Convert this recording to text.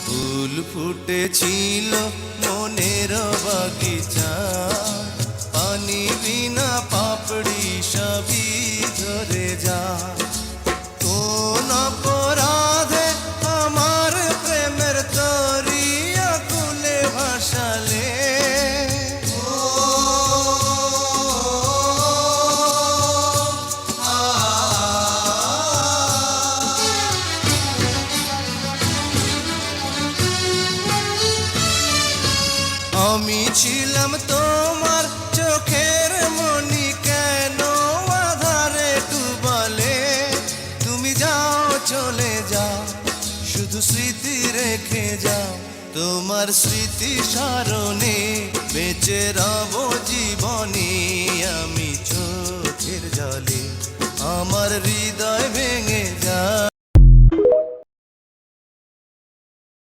ফুল ফুটেছিল মনের বাগিচা, পানি বিনা পাপড়ি সবই ঝরে যা। কোন অপরাধে আমার প্রেমের তরি আকুলে ভাসালে, আমি ছিলাম তোমার চোখের মনি, কেন আধারে ডুবালে? তুমি যাও চলে যাও, শুধু স্মৃতি রেখে যাও। তোমার স্মৃতি স্মরণে বেঁচে রব জীবনে, আমি চোখের জলে আমার হৃদয় ভেঙে যায়।